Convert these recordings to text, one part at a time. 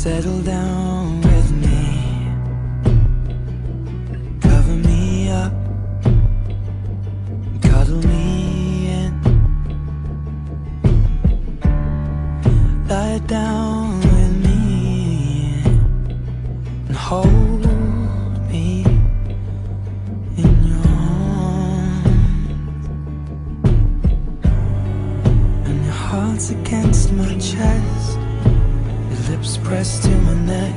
Settle down with me, cover me up, cuddle me in, lie down with me and hold me in your arms. And your heart's against my chest, your lips pressed to my neck.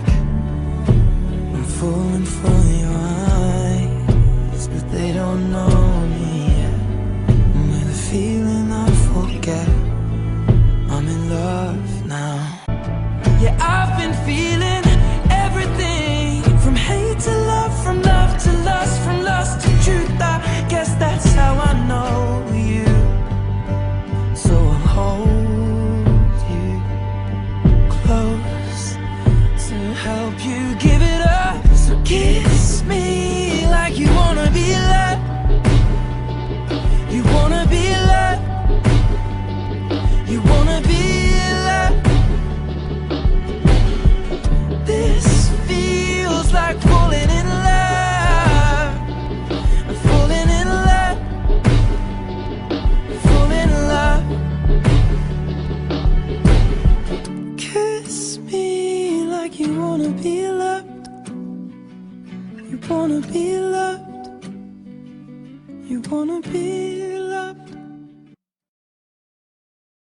I'm falling for your eyes, but they don't know me yet. And with a feeling I forget, I'm in love now. Yeah, I've been feeling everything, from hate to love, from love to lust, from lust to truth. I guess that's how I know you. So I'll hold you close to help you give it up. So kiss me like you wanna be loved. You wanna be loved. You wanna be loved. This feels like falling in love. I'm falling in love. Falling in love. Kiss me like you wanna be loved. You wanna be loved. You wanna be